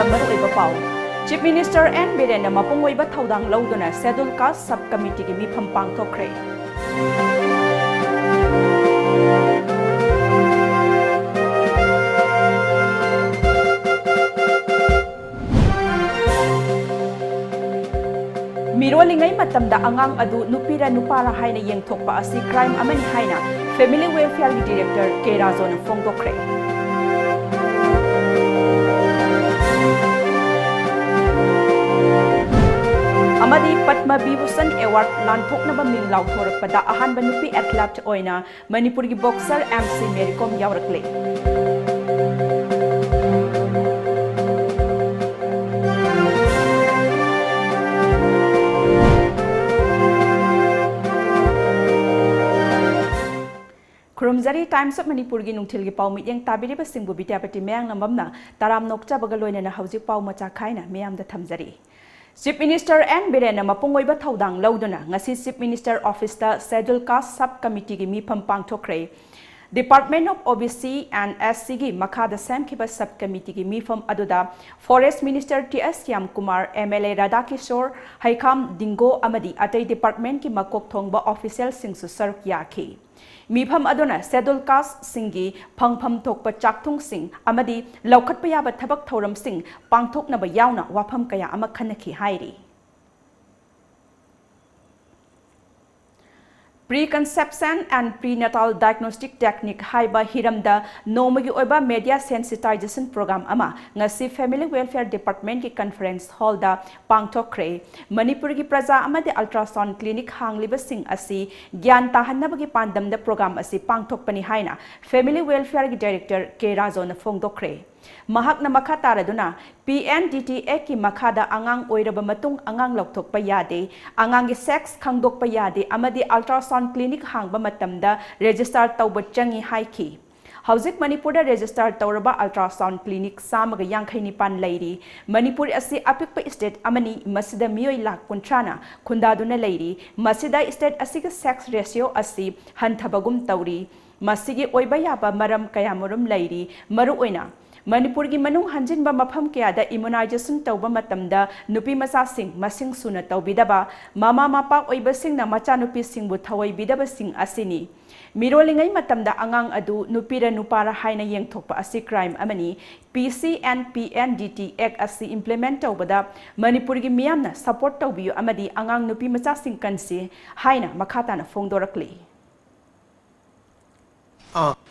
ꯃꯔꯨꯑꯣꯏꯕ ꯄꯥꯎ Chief Minister N. Biren ꯃꯄꯨꯡꯑꯣꯏꯕ ꯊꯧꯗꯥꯡ ꯂꯧꯗꯨꯅ Scheduled Caste Subcommittee ꯃꯤꯐꯝ ꯄꯥꯡꯊꯣꯛꯈ꯭ꯔꯦ Mirolingay matamda angang adu nupira nupara haina yengthokpa asi crime amani haina Family Welfare Director K. Razon Fongdokre Amadi Padma Vibhushan Award Lanthoknaba Ming Lauthorakpada ahanba nupi athlete oina Manipur gi boxer MC Mary Kom yawrakle Kurumzari Times of Manipur gi nungthil gi pau mit yang tabiriba singbu bidyapati mayang namamna taram nokchabaga loinana hauji pau macha khaina miyamda thamjari Chief Minister N. Biren mapungoiba thaudang lauduna ngasi Chief Minister Office ta Scheduled Caste Subcommittee gi mifam pangthokre Department of OBC and SC gi makhada semkhiba subcommittee gi mifam aduda Forest Minister T.S. Yam Kumar MLA Radakishore Haikam Dingo amadi atai department ki makok thongba official singsu saruk yakhi Mifam aduna Scheduled Caste singi phangpham thokpa chakthung sing amadi laukhatpa yaba thabak thoram sing pangthoknaba yauna wafam kaya ama khanaki hairi Preconception and Prenatal Diagnostic Technique haiba hiramda nomagi oiba media sensitization program ama ngasi Family Welfare Department ki conference hall da pangthokre Manipur gi praja amade ultrasound clinic hangliba sing asi gyan tahannabagi pandamda program asi pangthokpani haina Family Welfare gi Director K. Razon Fongdokre Mahakna makha taraduna PNDTA ki makhada angang oiraba matung angang lokthokpa yade angang gi sex khangdokpa yade amadi ultrasound clinic hangba matamda register tawba changi haiki Hauzik Manipur da register tawraba ultrasound clinic samaga yangkhaini pan leiri Manipur asi apikpa state amani masida miyoi lak kuntrana khundaduna leiri masida state asiga sex ratio asi hanthabagum tawri masigi oiba yaba maram kayamurum leiri maru oina Manipur gi manung hanjinba mafam kaya immunization tawba matamda nupi masa sing masing suna tawbidaba mama mapa oiba sing na macha nupi singbu thawai bidaba sing asini Mirolingai matamda angang adu nupira nupara haina yengthokpa asi crime amani PC and PNDT Act asi implement tawbada Manipur gi miyamna support tawbiyu amadi angang nupi macha sing kansi haina makhata na fongdorakli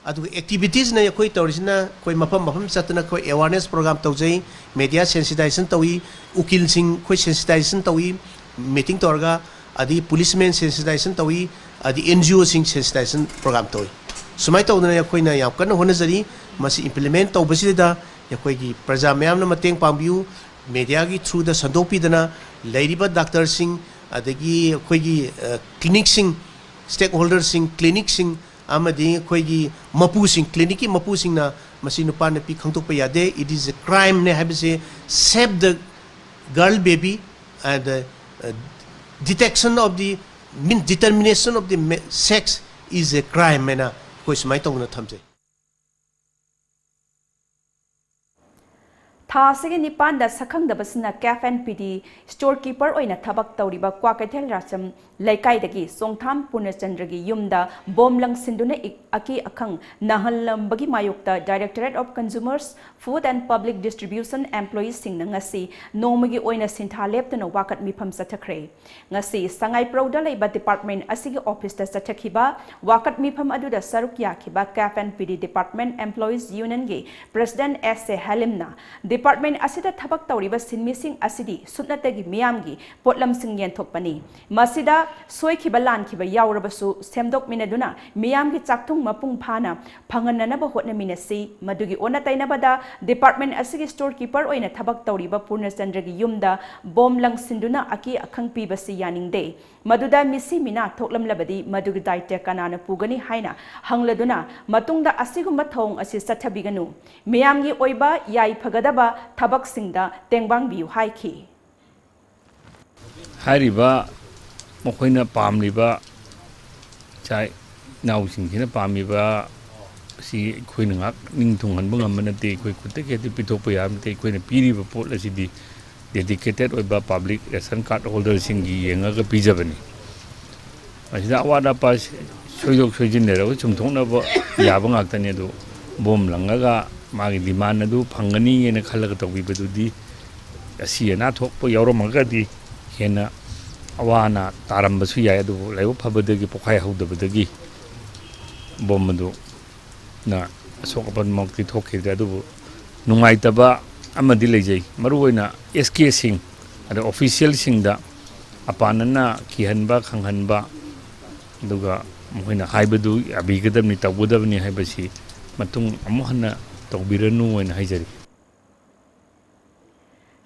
Adu activities na koi torisna koi mapam satna koi awareness program tawjai media sensitization tawi ukil sing koi sensitization tawi meeting torga adi policemen sensitization tawi adi NGO sing sensitization program tawi sumai tawdana koi na yam kan hona jari masi implement tawbasi da koi gi praja mayam na mateng pambiu media gi through the sandopi dana lairiba doctor sing adagi koi gi clinic sing stakeholder sing clinic sing amadi khoigi mapu sing clinic ki mapu sing na masi nupa na pi khangtok pa yade it is a crime ne have say save the girl baby and detection of the determination of the sex is a crime na koi smai tong na thamje Tha sigi nipanda sakhangdabasna cafe and PD storekeeper oina thabak tawriba Kwakaithel Racham laikai songtham Purnachandragi yumda bomlang sinduna aki akhang nahalambagi mayokta Directorate of Consumers Food and Public Distribution Employees sing ngasi nomagi oina sintha leptana wakat mifam sathakre ngasi sangai prouda leiba department asigi office ta sathakhiba wakat mifam aduda saruk yakhiba cafe and PD Department Employees Union gi President S.A. Halimna Department asida thabak tawriba sinmising asidi sutnatagi miyamgi potlam sing yenthokpani masida soikhiba lankhiba yawrabasu semdok minaduna miyamgi chakthung mapung phana phangananaba hotnaminasi madugi ona tainabada department asigi storekeeper oina thabak tawriba Purnachandragi yumda bomlang sinduna aki akhang pibasi yaningde maduda misi mina thoklamlabadi madugi daite kanana pugani haina hangladuna matungda asigumba thong asi sathabiganu miyamgi oiba yai phagadaba thabak singda tengbang biu haiki hariba mokoina pamliba chai nausing hina pamiba si khoi ngak ning thung han bangam manate khoi kutte ke ti pitok pa yam te khoi na piri ba pot la sidi dedicated oiba public ration card holder singi yenga ga pijabani asida awada pa soidok soijin ne ro chumthong na ba ya ba ngak tane do bom langa ga magi demand adu phangani ene khalaga tobi badu di asi na thok po yawro maga di hena awana taram basu ya adu laibo phabadagi pokhai haudabadagi bom adu na sokapan mokti thokhi adu nungai taba amadi lejai maruina SK sing ada official sing da apanana kihanba khanghanba duga moina haibadu abigadamni tawudabni haibasi matung amuhana tawbiranu oina haijari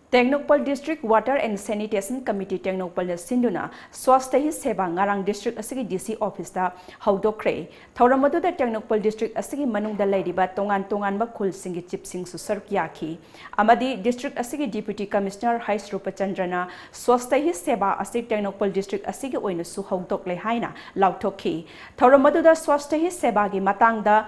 Technopal District Water and Sanitation Committee Technopal Sinduna Swasthya Seba Ngarang District Asigi DC Office da Haudokre Thauramadu da Technopal District Asigi Manungda Ladiba Tongan ba Khul Singi Chip Sing Susar Yaki Amadi District Asigi Deputy Commissioner Hais Rupachandrana Swasthya Seba Asig Technopal District Asigi Oina Su Haudokle Haina Lautoki Thauramadu da Swasthya Seba gi Matang da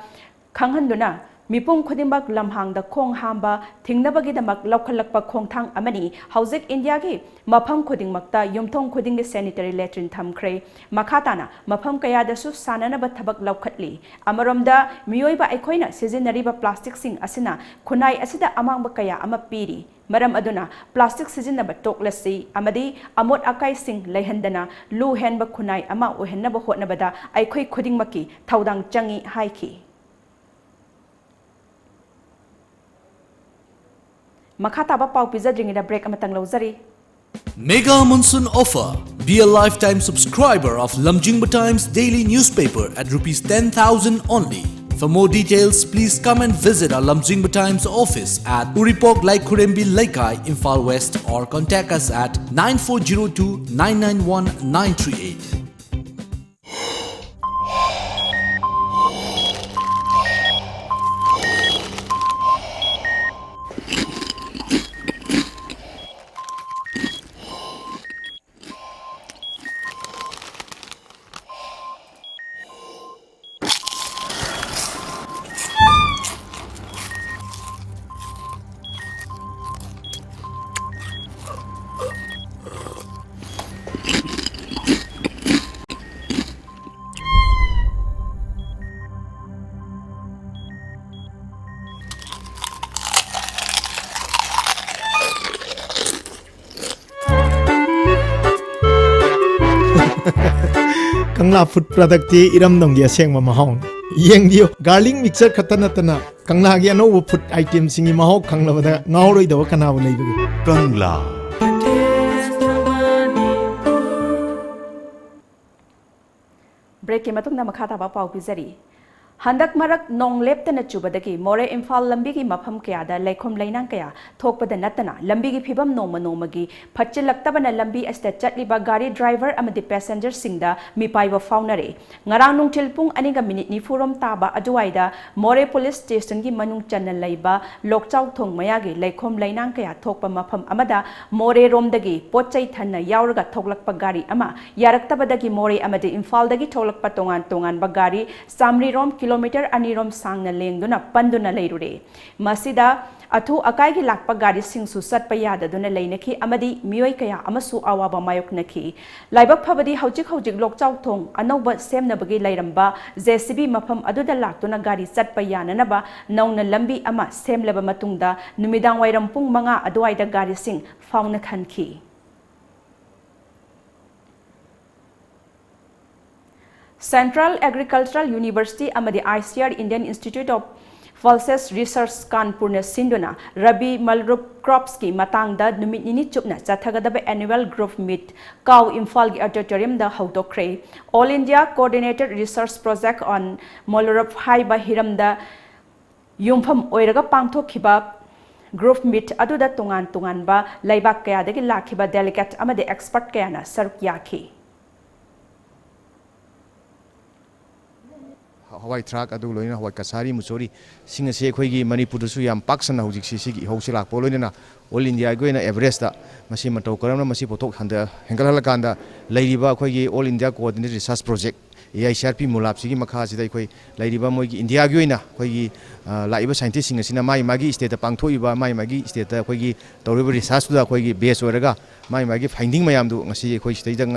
Khanghanduna Mipung Khudimbak Lamhang da Khong Hamba Thingnabagi da Mak Laukalakpa Khongthang Amani Hauzik India gi Mafam Khudingmakta Yumthong Khuding sanitary latrine thamkre Makhatana Mafam Kaya da Su Sananaba Thabak Laukhatli Amaromda Mioiba Aikoina Sizinariba plastic sing asina Kunai Asida Amangba Kaya Ama Piri Maram aduna plastic sizinaba toklasi amadi amot akai sing leihandana lu henba kunai ama ohenaba hotnabada aikhoi khudingmaki thaudang changi haiki Makhataba pau pizadring da break amatang lawzari Mega Monsoon Offer. Be a lifetime subscriber of Lamjingba Times daily newspaper at ₹10,000 only. For more details, please come and visit our Lamjingba Times office at Uripok Laikurembi Laikai, Imphal West, or contact us at 9402 991 938. Kangla food product ti iram dong dia seng ma mahong yeng dio garlic mixer khatana tana kangla gi ano food item singi maho kangla bada ngauroi do kana bolai bu Kangla break ke matung na makhata ba pau pizari Handak marak nong leptana chubadagi more Imphal lambi gi mafam kaya da laikhom lainang kaya thokpada natana lambi gi phibam noma nomagi phachilaktabana lambi asta chatliba gari driver amadi passenger singda mipaiba faunare ngarang nungthil pung aniga minute ni furom taba aduaida more police station gi manung channel laiba lokchau thong mayagi laikhom lainang kaya thokpa mafam amada more romdagi pochai thanna yauraga thoklakpa gari ama yaraktabadagi more amadi Imphal dagi thoklakpa tongan ba gari samri rom kilometer anirom sangna lengduna panduna leirure masida athu akai gi lakpa gari singsu satpa yadaduna leinaki amadi mioi kaya amasu awaba mayoknaki laibak phabadi hojik lokchau thong anoba semnabagi lairamba JCB mafam aduda laktuna gari satpa yananaba nauna lambi ama semlaba matungda numidang wairam pung manga aduaida gari sing fauna khanki Central Agricultural University amadi ICR Indian Institute of Pulses Research Kanpur na Sinduna Rabi Malrup crops ki matang da numit nini chupna chathagadaba annual growth meet Kau Imphal gi auditorium da haudokre All India Coordinated Research Project on Malrup Hai ba hiram da yumpham oiraga pangthokhiba growth meet aduda tungan ba laibak kaya dagi lakhiba delegate amadi expert kaya na saruk yakhi Hawaii track adu loina Hawaii kasari musori singa se khoi gi Manipur su yam paksana hojik si gi hausi lak poloina all India goina Everest da masi matau karamna masi potok handa hengal halakanda lairiba khoi gi all India coordinated research project AICRP mulap sigi makha sida khoi lairiba moi gi India gi oina khoi gi laiba scientist sing asina mai magi state pangthoiba mai magi state khoi gi tawriba research da khoi gi base oraga mai magi finding mayam du ngasi khoi sida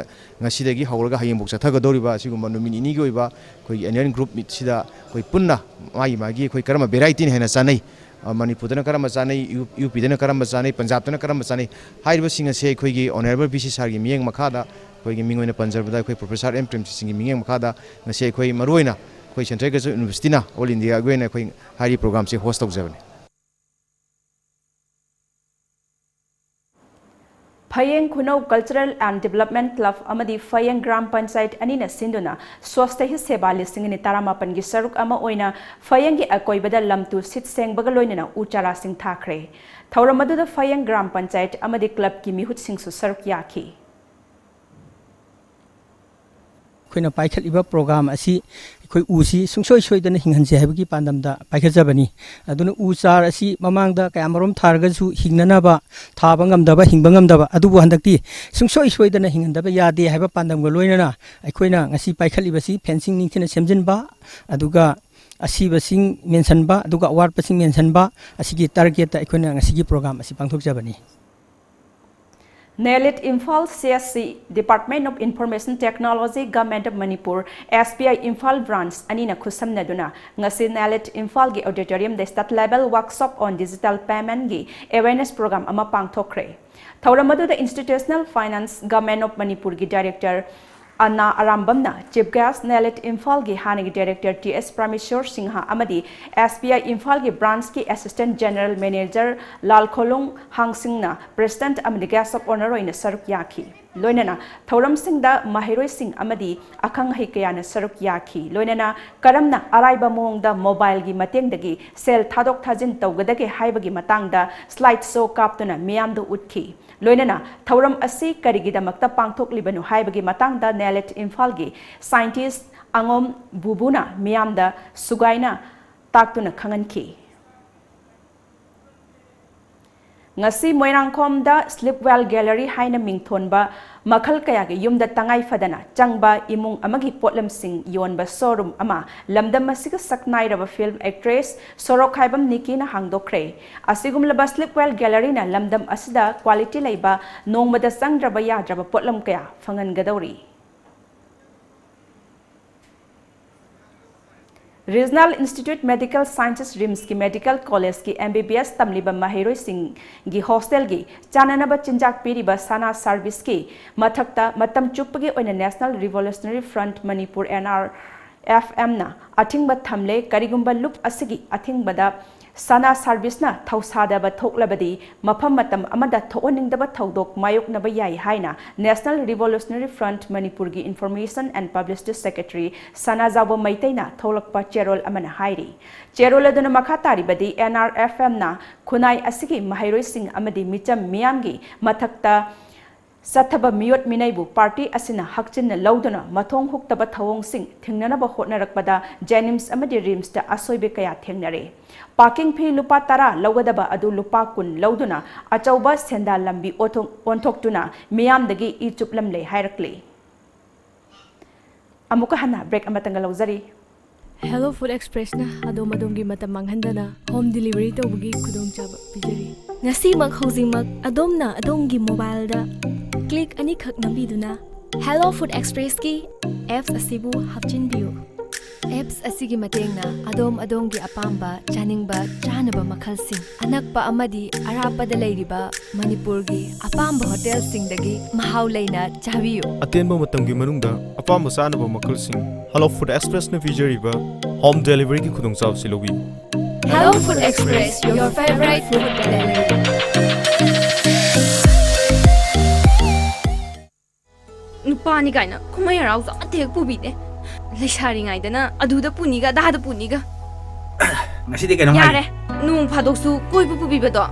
ngasi dagi hawraga hayeng bok chathaga doriba siguma numini ni gi oiba khoi gi engineering group mit sida khoi punna mai magi khoi karama variety hena sanai Manipur karama sanai UP karama sanai Punjab karama sanai haiba sing ase khoi gi honorable BC sar gi mieng makhada khoi gi mingoina panjarbada khoi professor M Prem sing gi mieng makhada ngase khoi maroina khoi Central University na All India goina khoi hari program se host tawjabani Phayeng Khunau Cultural and Development Club amadi Phayeng Gram Panchayat anina sinduna swasthya hi seba lising ni taramapan gi saruk ama oina Phayeng gi akoibada lamtu sit seng bagaloina uchara sing thakre thauramadu da Phayeng Gram Panchayat amadi club ki mihut sing su saruk yakhi Koina paikhat iba program asi koi usi sungsoi soi dana hinghanse habagi pandamda paikhat jabani aduna uchar asi mamangda kayamarom tharga su hingnana ba thaba ngamdaba hingbangam daba adubu handakti sungsoi soi dana hinghandaba yade haba pandam ga loinana aikoina ngasi paikhat ibasi fencing ningthina semjin ba aduga asiba sing mention ba aduga award pasing mention ba asigi target ta aikoina ngasi program asi pangthok jabani Nelit Imphal CSC Department of Information Technology Government of Manipur SPI Imphal branch anina khusamnaduna ngasi Nelit Imphal gi auditorium the state level workshop on digital payment gi awareness program ama pangthokre thauramadu the Institutional Finance Government of Manipur gi director Anna Arambamna Chief Guest Nelit Imphal gi hanagi director TS Prameshwar Singha amadi SPI Imphal gi branch ki assistant general manager Lal Kholung Hangsingna president amadi guest of honor oina saruk yakhi loinana thauram singda mahiroi sing amadi akhang haikayana saruk yakhi loinana karamna araiba mongda mobile gi matengdagi sel thadok thajin tawgadagi haibagi matangda slide show kaptuna miyamdu utkhi loinana thauram asi karigidamakta pangthok libanu haibagi matangda Nelit Imphal gi scientist angom bubuna miyamda sugaina taktuna khanganki ngasi Moirangkhomda Sleepwell Gallery haina mingthonba makhal kaya gi yumda tangai fadana changba imung amagi potlamsing yonba showroom ama lamdam asiga saknairaba film actress Sorok Haibam Nikina hangdokre asigumlaba Sleepwell Gallery na lamdam asida quality laiba nongmada sangraba yadraba potlam kaya fangangadori Regional Institute Medical Sciences RIMS की Medical College की MBBS तमलिबा mahiroi sing की hostel की चाननबा चिंजाक पीरिबा sana service की मथक्ता मतम चुप्पगी ओइना National Revolutionary Front Manipur NRFM ना अथिंगबा थमले करिगुम्बा loop असगी अथिंगबदा sana service na thausadaba thoklabadi mafam matam amada thooningdaba thodok mayoknaba yai haina National Revolutionary Front Manipur gi Information and Publicity Secretary Sana Jabo Maitaina tholakpa cherol amana hairi cherol aduna makha taribadi NRFM na khunai asigi mahairoi sing amadi micham miyam gi mathakta Sathaba miyot minaibu party asina hakchinna lauduna mathong huktaba thawong sing thingnanaba hotnarakpada Jenims amadi Rims ta asoibe kaya thingnare parking fee lupa tara laugadaba adu lupa kun lauduna achauba senda lambi onthoktuna miyamdagi I chuplamle hairakle amuka hana break amatanga lauzari Hello Food Express na adom gi matam manghandana home delivery tawbugi khudong chaba pijari ngasi mak housing mak adom gi mobile da click ani khak nambiduna Hello Food Express ki apps asibu hapchin biu apps asigi matengna adom gi apamba chaningba chanaba makhal sing anakpa amadi arapa da leiriba Manipur gi apamba hotel sing dagi mahau leina chabiu atenba matam gi manungda apamba sanaba makhal sing Hello Food Express na vijariba home delivery ki khudong chaw silobi Hello Food Express your favorite food delivery Nupani kaina kumai rau za atek pubide leishari ngaidana aduda puniga dada puniga ngasi de kaina yare nung phadoksu koi pubibado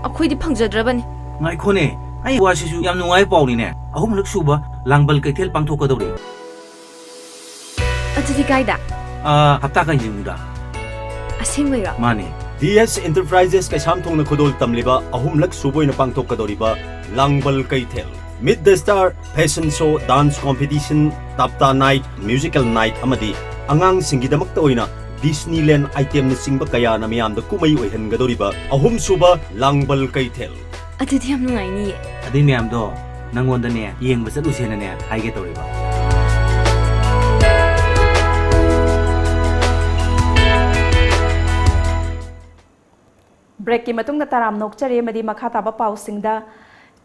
akhoi di phangjadrabani ngai khone ai wasisu yam nungai pauni ne ahum lak suba langbal kaithel pangthokadori ajidi kaida hapta kan jimuda asengwira mane DS Enterprises kaisam thongna khodol tamliba ahum lak suboina pangthokadoriba langbal kaithel Meet the Star Fashion Show Dance Competition Tapta Night Musical Night amadi angang singidamakta oina Disneyland item na singba kaya na miyamda kumay oihangadoriba ahum suba langbal kaithel. Adudi yam nungai ni. Adi miyamdo nangonda ne yengba chalusena ne haige toriba. Break ki matung na taram nokchare madi makha taba pausingda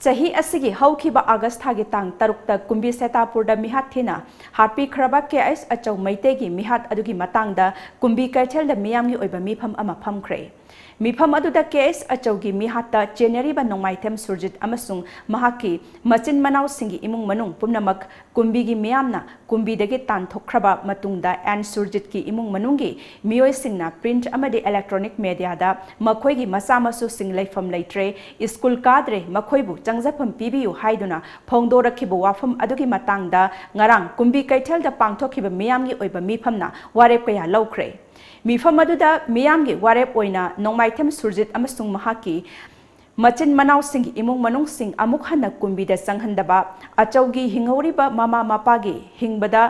Chahi asigi haukiba August thagi tang tarukta kumbi setapurda mihat thina harpi khraba KS achau maitegi mihat adugi matangda kumbi kaithel da miyamgi oiba mifam ama phamkhre mifam aduda KS achaugi mihata January ba nongmaithem surjit amasung mahaki machin manau singi imung manung pumnamak kumbi gi miyamna kumbi dagi tan thokhraba matungda and surjit ki imung manungi miyoi singna print amadi electronic media da makhoi gi masa masu sing laifam laitre school kadre makhoi bu changjapam pibiu haiduna phongdorakhibu wafam adugi matangda ngarang kumbi kaithel da pangthokhiba miyamgi oiba mifamna warep kaya laukhre mifam aduda miyamgi warep oina nongmaithem surjit amasung mahaki machin manau sing imung manung sing amuk hana kumbi da sanghandaba achaugi hingoriba mama mapagi hingbada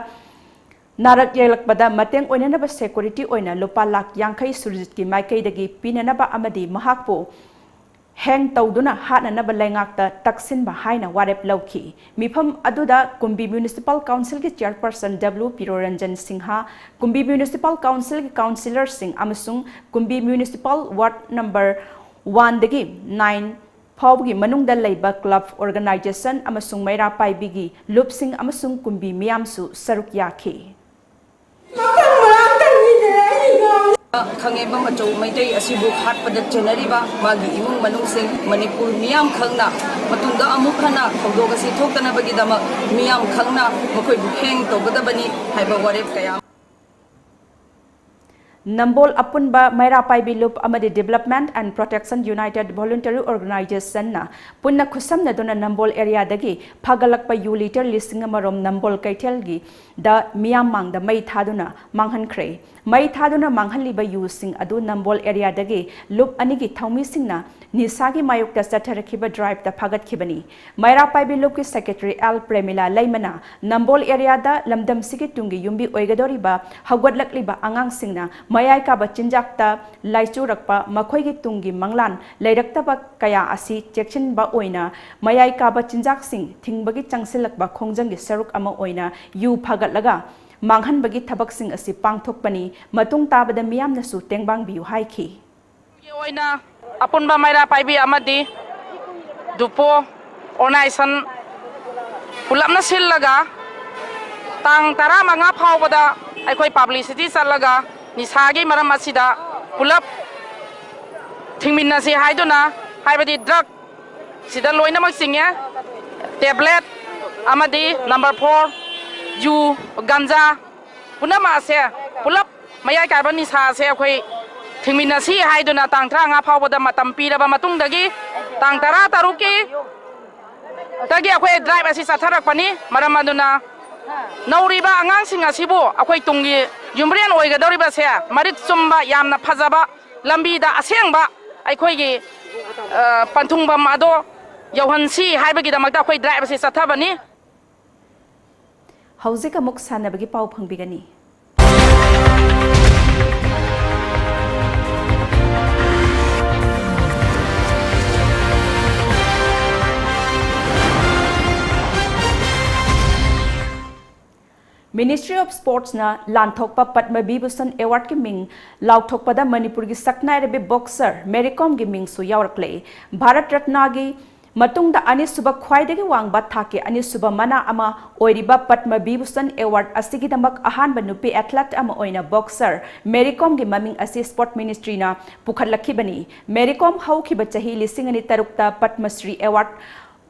narak yelakbada mateng oinanaba security oina lupa lak yangkai surjit ki maikai dagi pinanaba amadi mahakpo hang tauduna hatnanaba laingakta taksin ba haina warep lauki mifam aduda kumbi municipal council ki chairperson W Piroranjan Singha kumbi municipal council ki councillor sing amasung kumbi municipal ward number 1 dagi 9 Pawgi manungda leiba club organization amasung maira paibigi lupsing amasung kumbi miyamsu saruk yaki Khangeba macho maitai asibu hatpada chenariba magi imung manungsing Manipur miyam khangna matunda amukhana khogdogasi thoktana bagidama miyam khangna makoi bukheng togadabani haiba warep kaya Nambol apunba maira paibi loop amadi Development and Protection United Voluntary Organization na punna khusam na dona Nambol area dagi phagalakpa uliter listing amarom Nambol kaithel gi da miyam mang da mai thaduna manghan khre mai thaduna manghan liba using adu Nambol area dagi loop anigi thaumi singna nisagi mayuk da satharakhiba drive da phagat khibani maira paibi loop ki secretary L Premila Laimana Nambol area da lamdam sigi tungi yumbi oigadoriba hagwadlakliba angang singna mayai ka bachinjakta laichurakpa makhoigi tungi manglan leiraktaba kaya asi chection ba oina mayai ka bachinjak sing thingbagi changsilakba khongjangi saruk ama oina yu phagatlaga manghanbagi thabak sing asi pangthokpani matung tabada miyamna su tengbang biu haiki oina apunba maira paibi amadi dupo organization pulamna sillaga tang tara manga phawbada aikoi publicity salaga nisagi maram asida pulap thingminna si haiduna haibadi drug sida loina mak singya tablet amadi number 4 ju ganja punama se pulap maya ka bani sa se khoi thingminna si haiduna tang thra nga phawbada matam piraba matung dagi tang tara taruki tagi khoi drive asi satharak pani maram aduna nauriba angang singa sibu akhoi tungi Jumbrian oiga doriba se marit sumba yamna phajaba lambi da asengba aikoi gi panthungba mado yauhansi haibagi da magda khoi drive se sathabani Hauzika muk sanabagi pau phangbigani Ministry of Sports na lanthokpa Padma Vibhushan Award ki ming lauthokpada Manipur gi saknai rebe boxer Mary Kom gi ming su yawrakle Bharat Ratna gi matungda ani suba khwaidagi wangba thake ani suba mana ama oiriba Padma Vibhushan Award asigi damak ahan ba nupi athlete ama oina boxer Mary Kom gi maming asi Sport Ministry na pukhatlakhi bani Mary Kom haukiba chahi lisingani tarukta Padma Shri Award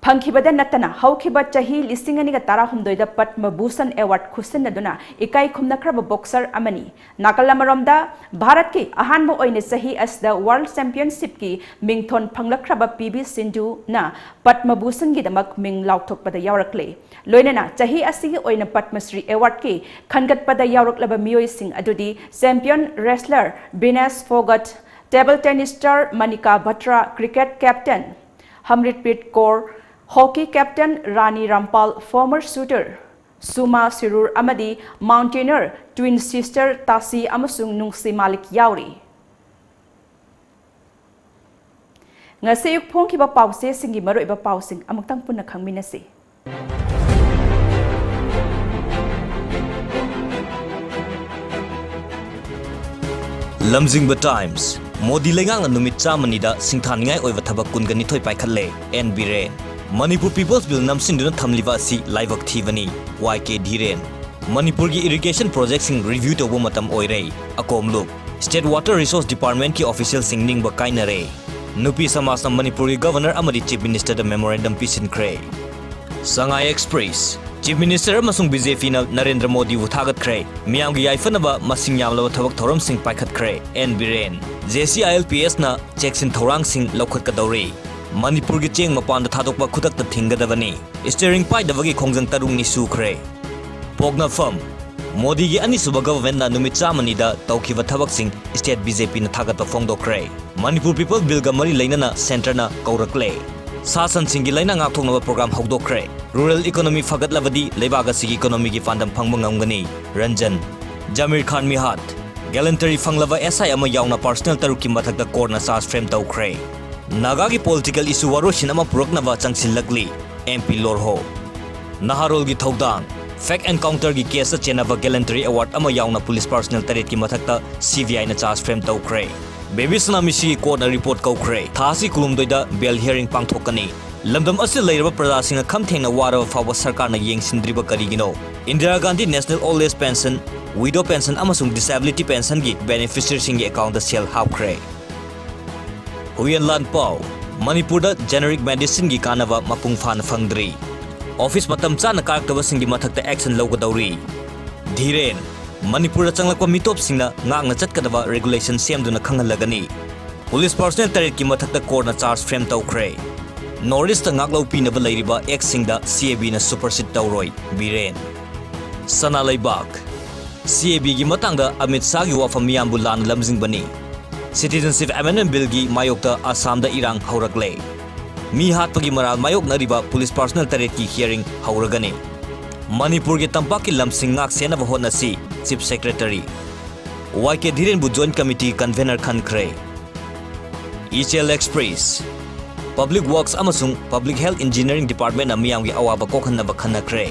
Pangkibada natana haukiba chahi lisingani ga tara humdoida Padma Bhushan Award khusin naduna ikai khumnakraba boxer amani nakalamaromda Bharat ki ahanba oine chahi as the World Championship ki mingthon phanglakraba PV Sindhu na Padma Bhushan gi damak ming lauthokpada yawrakle loinana chahi asigi oina Padma Shri Award ki khangatpada yawraklaba miyoi sing adudi champion wrestler Vinesh Phogat table tennis star Manika Batra cricket captain Hamritpreet Kaur Hockey captain Rani Rampal, former shooter Suma Sirur amadi mountaineer twin sister Tasi amasung Nungsi Malik yauri. Ngasi yuk pong kiba pause singi maro iba pausing amagtang punna kang minasi. Lamjingba Times Modi lengang numit chamanida singthaningai oiwa thabak kungani thoi paikhatle N Biren Manipur People's Bill namsinduna thamliba si live activity YK Dhiren Manipur gi irrigation project sing review to matam oirei akomluk State Water Resource Department ki official sing ning ba kainare Nupi Samas Manipuri Governor Amadi Chief Minister the memorandum pisin kre Sangai Express Chief Minister Masung BJP na Narendra Modi uthagat kre miyam gi yaifanaba masing yamlawa thabak thoram sing paikhat kre N Biren JCILPS na checks in thorang sing lokhat kadori Manipur gi cheng mapan da thadokba khudak ta thingadabani steering pai dabagi khongjang tarung ni sukre Pogna firm Modi gi ani suba government na numit chamani da tawkhiba thabak sing state BJP na thagat ta phongdokre Manipur People Bill ga mari lainana center na kaurakle Sasan singi laina ngak thongnaba program hawdokre Rural economy fagatlabadi leibaga sigi economy gi fandam phangba ngamgani Ranjan Jamir Khan Mihat Gallantry fanglaba SI ama yauna personal taruki mathakta corner charge frame tawkre Naga gi political issue waro sinama puraknaba changsilakli MP Lorho Naharol gi thodang Fake encounter gi case chenaba Gallantry award ama yauna police personnel taret ki mathakta CVI na charge frame tawkre Baby Sanamisi court na report kaukre thasi kulumdoida bail hearing pangthokani lamdam asil leiraba prada singa khamthengna wara fawa sarkar na yengsindriba karigino Indira Gandhi National Old Age Pension Widow Pension amasung Disability Pension gi beneficiary singi account da sel hapkre Huyen Lan Pau Manipur da generic medicine gi kanava mapung fan fangdri office matam chana karaktawa singi mathakta action lawgadawri Dhiren Manipur changlakwa mitop singna ngakna chatkadaba regulation semduna khangalagani police personnel taret ki mathakta corner charge frame tawkre Northeast ngaklau pinaba leiriba ex singda CAB na supersede tawroi Biren Sana Leibak CAB gi matangda Amit Shah gi wafam miyambu lan lamjingbani Citizenship Amendment Bill gi mayokta Assam da irang haurakle mi hatpagi maral mayok nariba police personnel taret ki hearing hauragani Manipur ge tampak ki lamsing ngak senaba honasi Chief Secretary YK Dhiren bu Joint Committee Convener Khan Kre ECL Express Public Works amasung Public Health Engineering Department na miyam gi awaba kokhanaba khanna kre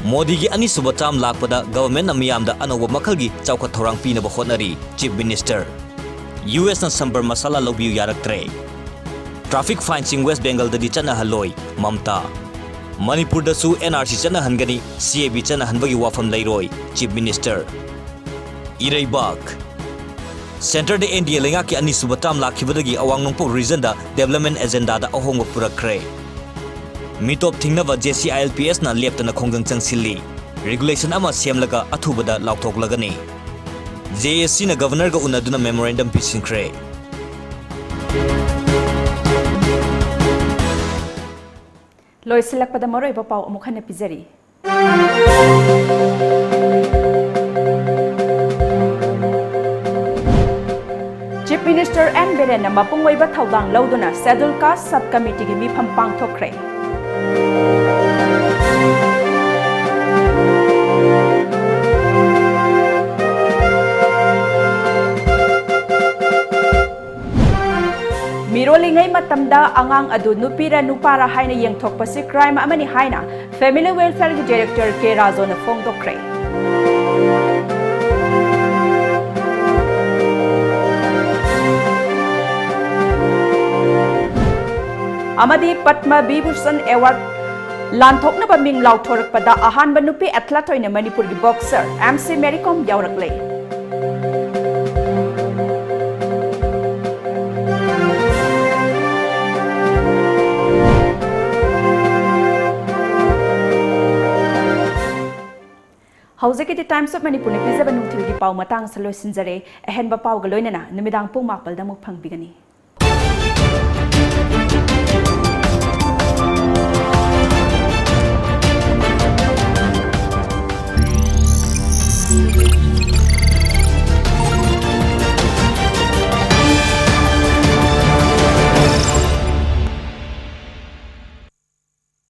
Modi gi ani suba tam lakpada government na miyam da anoba makhal gi chawkhat thorang pinaba honari Chief Minister US na sambar masala lobiu yaraktre Traffic fines in West Bengal da di chana haloi Mamta Manipur da su NRC chana hangani CAB chana hanbagi wafam leiroi Chief Minister Iraibak Center de India lenga ki ani subatam lakhibadagi awang nongpo region da development agenda da ahongwa purakre Mitop thingnaba JCILPS na leptana khonggang changsilli regulation ama semlaga athubada lauthoklagani JSC na governor ga unaduna memorandum pisinkre Loy silak pada maro iba pau amukhan na pizari. Chief Minister N Biren na mapungway ba thawdang lawduna Schedule Caste Subcommittee gi mifam pangthokre. Mirolingay matamda angang adu nupira nupara haina yengthokpa si crime amani haina Family Welfare Director K Razo na phongdokre Amadi Padma Vibhushan Award lanthokna ba ming lauthorakpada ahanba nupi athlete oina Manipur gi boxer MC Mericom yaurakle Hauze ke Times of Manipur ne pizaba nuthil gi pau matang salo sinjare ahen ba pau ga loinana numidang pung mapal da muk phang bigani